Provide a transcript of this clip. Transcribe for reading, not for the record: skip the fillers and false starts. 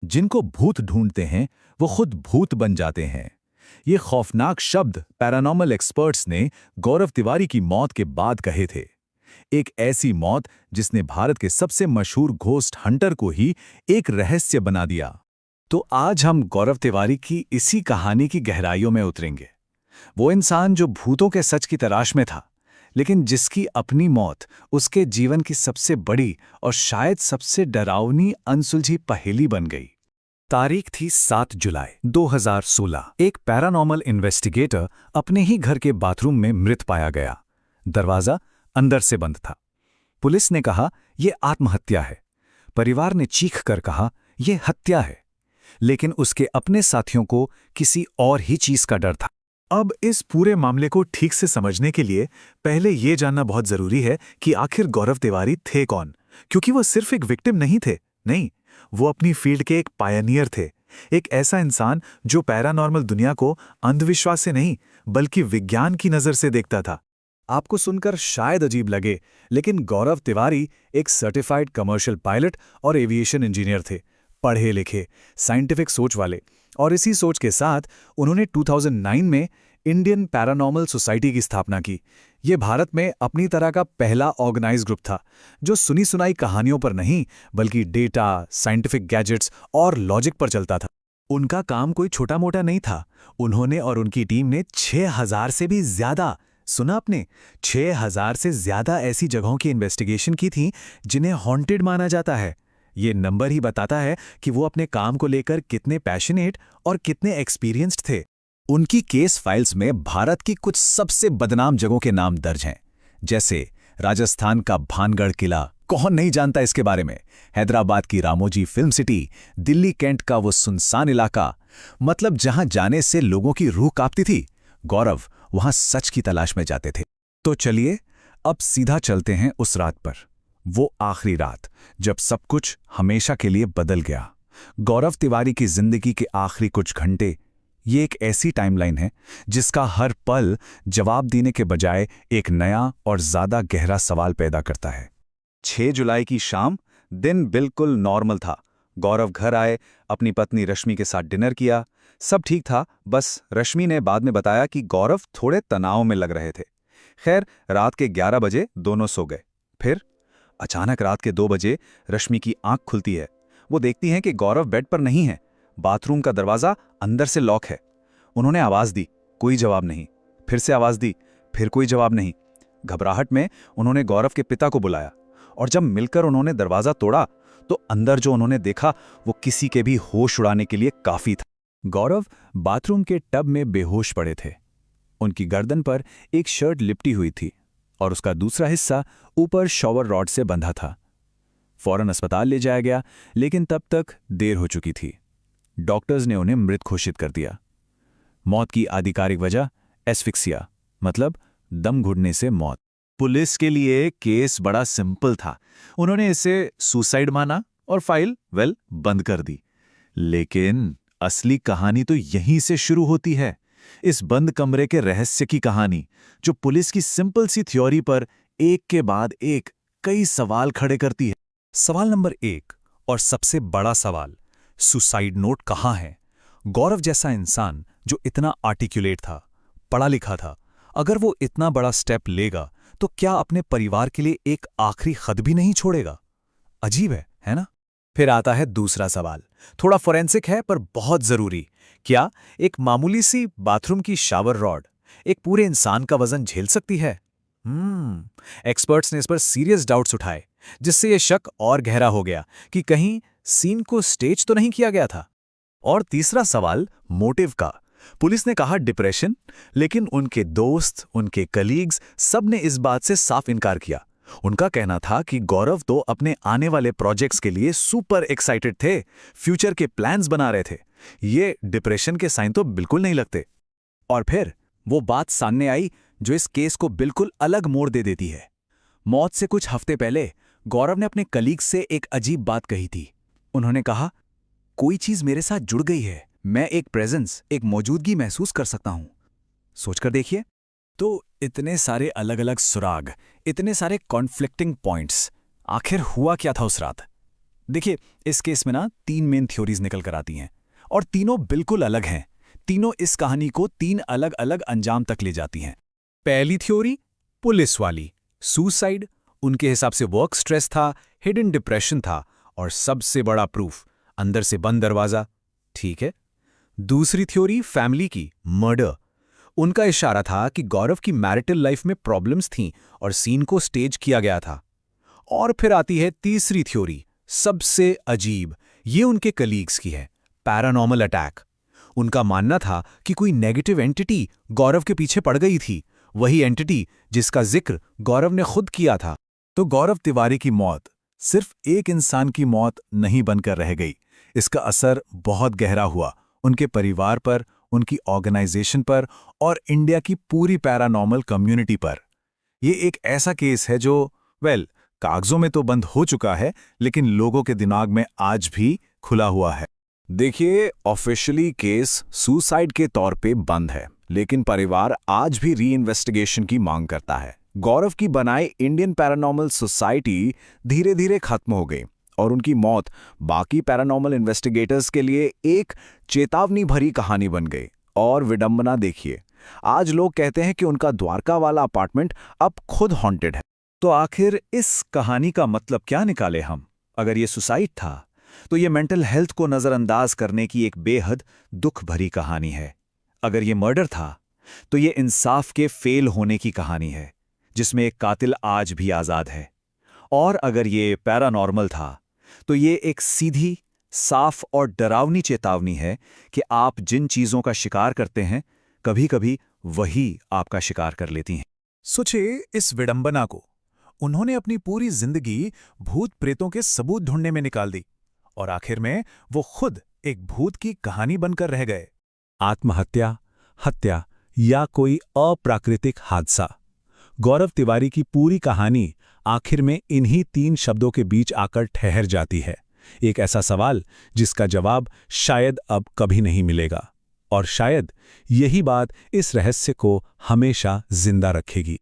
जिनको भूत ढूंढते हैं वो खुद भूत बन जाते हैं। ये खौफनाक शब्द पैरानॉर्मल एक्सपर्ट्स ने गौरव तिवारी की मौत के बाद कहे थे। एक ऐसी मौत जिसने भारत के सबसे मशहूर घोस्ट हंटर को ही एक रहस्य बना दिया। तो आज हम गौरव तिवारी की इसी कहानी की गहराइयों में उतरेंगे। वो इंसान जो भूतों के सच की तलाश में था, लेकिन जिसकी अपनी मौत उसके जीवन की सबसे बड़ी और शायद सबसे डरावनी अनसुलझी पहेली बन गई। तारीख थी 7 जुलाई 2016। एक पैरानॉर्मल इन्वेस्टिगेटर अपने ही घर के बाथरूम में मृत पाया गया। दरवाजा अंदर से बंद था। पुलिस ने कहा यह आत्महत्या है। परिवार ने चीख कर कहा यह हत्या है। लेकिन उसके अपने साथियों को किसी और ही चीज का डर था। अब इस पूरे मामले को ठीक से समझने के लिए पहले यह जानना बहुत जरूरी है कि आखिर गौरव तिवारी थे कौन। क्योंकि वो सिर्फ एक विक्टिम नहीं थे, नहीं, वो अपनी फील्ड के एक पायनियर थे। एक ऐसा इंसान जो पैरानॉर्मल दुनिया को अंधविश्वास से नहीं बल्कि विज्ञान की नजर से देखता था। आपको सुनकर शायद अजीब लगे, लेकिन गौरव तिवारी एक सर्टिफाइड कमर्शियल पायलट और एविएशन इंजीनियर थे। पढ़े लिखे, साइंटिफिक सोच वाले, और इसी सोच के साथ उन्होंने 2009 में इंडियन पैरानॉर्मल सोसाइटी की स्थापना की। ये भारत में अपनी तरह का पहला ऑर्गेनाइज ग्रुप था जो सुनी सुनाई कहानियों पर नहीं बल्कि डेटा, साइंटिफिक गैजेट्स और लॉजिक पर चलता था। उनका काम कोई छोटा मोटा नहीं था। उन्होंने और उनकी टीम ने 6000 से भी ज्यादा, सुना आपने, 6000 से ज्यादा ऐसी जगहों की इन्वेस्टिगेशन की थी जिन्हें हॉन्टेड माना जाता है। ये नंबर ही बताता है कि वो अपने काम को लेकर कितने पैशनेट और कितने एक्सपीरियंस्ड थे। उनकी केस फाइल्स में भारत की कुछ सबसे बदनाम जगहों के नाम दर्ज हैं, जैसे राजस्थान का भानगढ़ किला, कौन नहीं जानता इसके बारे में, हैदराबाद की Ramoji film city, Delhi cantt का वो सुनसान इलाका, मतलब जहां जाने से लोगों की रूह कांपती थी। गौरव वहां सच की तलाश में जाते थे। तो चलिए अब सीधा चलते हैं उस रात पर, वो आखिरी रात जब सब कुछ हमेशा के लिए बदल गया। गौरव तिवारी की जिंदगी के आखिरी कुछ घंटे, ये एक ऐसी टाइमलाइन है जिसका हर पल जवाब देने के बजाय एक नया और ज्यादा गहरा सवाल पैदा करता है। 6 जुलाई की शाम, दिन बिल्कुल नॉर्मल था। गौरव घर आए, अपनी पत्नी रश्मि के साथ डिनर किया। सब ठीक था, बस रश्मि ने बाद में बताया कि गौरव थोड़े तनाव में लग रहे थे। खैर, रात के 11 बजे दोनों सो गए। फिर अचानक रात के 2 बजे रश्मि की आंख खुलती है। वो देखती हैं कि गौरव बेड पर नहीं है। बाथरूम का दरवाजा अंदर से लॉक है। उन्होंने आवाज दी, कोई जवाब नहीं। फिर से आवाज दी, फिर कोई जवाब नहीं। घबराहट में उन्होंने गौरव के पिता को बुलाया, और जब मिलकर उन्होंने दरवाजा तोड़ा तो अंदर जो उन्होंने देखा वो किसी के भी होश उड़ाने के लिए काफी था। गौरव बाथरूम के टब में बेहोश पड़े थे। उनकी गर्दन पर एक शर्ट लिपटी हुई थी और उसका दूसरा हिस्सा ऊपर शॉवर रॉड से बंधा था। फौरन अस्पताल ले जाया गया, लेकिन तब तक देर हो चुकी थी। डॉक्टर्स ने उन्हें मृत घोषित कर दिया। मौत की आधिकारिक वजह एस्फिक्सिया, मतलब दम घुटने से मौत। पुलिस के लिए केस बड़ा सिंपल था। उन्होंने इसे सुसाइड माना और फाइल बंद कर दी। लेकिन असली कहानी तो यहीं से शुरू होती है, इस बंद कमरे के रहस्य की कहानी, जो पुलिस की सिंपल सी थ्योरी पर एक के बाद एक कई सवाल खड़े करती है। सवाल नंबर 1 और सबसे बड़ा सवाल, सुसाइड नोट कहाँ है? गौरव जैसा इंसान जो इतना आर्टिकुलेट था, पढ़ा लिखा था, अगर वो इतना बड़ा स्टेप लेगा तो क्या अपने परिवार के लिए एक आखिरी खत भी नहीं छोड़ेगा? अजीब है ना? फिर आता है दूसरा सवाल, थोड़ा फोरेंसिक है पर बहुत जरूरी। क्या एक मामूली सी बाथरूम की शावर रॉड एक पूरे इंसान का वजन झेल सकती है? एक्सपर्ट्स ने इस पर सीरियस डाउट्स उठाए, जिससे यह शक और गहरा हो गया कि कहीं सीन को स्टेज तो नहीं किया गया था। और तीसरा सवाल मोटिव का। पुलिस ने कहा डिप्रेशन, लेकिन उनके दोस्त, उनके कलीग्स, सब ने इस बात से साफ इनकार किया। उनका कहना था कि गौरव तो अपने आने वाले प्रोजेक्ट्स के लिए सुपर एक्साइटेड थे, फ्यूचर के प्लान्स बना रहे थे। ये डिप्रेशन के साइन तो बिल्कुल नहीं लगते। और फिर वो बात सामने आई जो इस केस को बिल्कुल अलग मोड़ दे देती है। मौत से कुछ हफ्ते पहले गौरव ने अपने कलीग से एक अजीब बात कही थी। उन्होंने कहा, कोई चीज मेरे साथ जुड़ गई है, मैं एक प्रेजेंस, एक मौजूदगी महसूस कर सकता हूं। सोचकर देखिए, तो इतने सारे अलग अलग सुराग, इतने सारे कॉन्फ्लिक्टिंग पॉइंट्स, आखिर हुआ क्या था उस रात? देखिए, इस केस में ना 3 मेन थ्योरीज निकल कर आती हैं और तीनों बिल्कुल अलग हैं। तीनों इस कहानी को 3 अलग-अलग अंजाम तक ले जाती हैं। पहली थ्योरी, पुलिस वाली, सुसाइड। उनके हिसाब से वर्क स्ट्रेस था, हिडन डिप्रेशन था और सबसे बड़ा प्रूफ, अंदर से बंद दरवाजा। ठीक है। दूसरी थ्योरी, फैमिली की, मर्डर। उनका इशारा था कि गौरव की मैरिटल लाइफ में प्रॉब्लम्स थीं और सीन को स्टेज किया गया था। और फिर आती है तीसरी थ्योरी, सबसे अजीब। ये उनके कलीग्स की है, पैरानॉर्मल अटैक। उनका मानना था कि कोई नेगेटिव एंटिटी गौरव के पीछे पड़ गई थी, वही एंटिटी जिसका जिक्र गौरव ने खुद किया था। तो गौरव तिवारी की मौत सिर्फ एक इंसान की मौत नहीं बनकर रह गई। इसका असर बहुत गहरा हुआ उनके परिवार पर, उनकी ऑर्गेनाइजेशन पर और इंडिया की पूरी पैरानॉर्मल कम्युनिटी पर। ये एक ऐसा केस है जो कागजों में तो बंद हो चुका है, लेकिन लोगों के दिमाग में आज भी खुला हुआ है। देखिए, ऑफिशियली केस सुसाइड के तौर पे बंद है, लेकिन परिवार आज भी री-इन्वेस्टिगेशन की मांग करता है। गौरव की बनाई इंडियन पैरानॉर्मल सोसाइटी धीरे धीरे खत्म हो गई और उनकी मौत बाकी पैरानॉर्मल इन्वेस्टिगेटर्स के लिए एक चेतावनी भरी कहानी बन गई। और विडंबना देखिए, आज लोग कहते हैं कि उनका द्वारका वाला अपार्टमेंट अब खुद हॉन्टेड है। तो आखिर इस कहानी का मतलब क्या निकाले हम? अगर ये सुसाइड था, तो ये मेंटल हेल्थ को नजरअंदाज करने की एक बेहद दुख भरी कहानी है। अगर ये मर्डर था, तो ये इंसाफ के फेल होने की कहानी है, जिसमें एक कातिल आज भी आजाद है। और अगर ये पैरानॉर्मल था, तो ये एक सीधी, साफ और डरावनी चेतावनी है कि आप जिन चीजों का शिकार करते हैं, कभी-कभी वही आपका शिकार कर लेती हैं। सोचिए इस विडंबना को। उन्होंने अपनी पूरी जिंदगी भूत प्रेतों के सबूत ढूंढने में निकाल दी और आखिर में वो खुद एक भूत की कहानी बनकर रह गए। आत्महत्या, हत्या या कोई अप्राकृतिक हादसा, गौरव तिवारी की पूरी कहानी आखिर में इन्हीं 3 शब्दों के बीच आकर ठहर जाती है। एक ऐसा सवाल जिसका जवाब शायद अब कभी नहीं मिलेगा, और शायद यही बात इस रहस्य को हमेशा जिंदा रखेगी।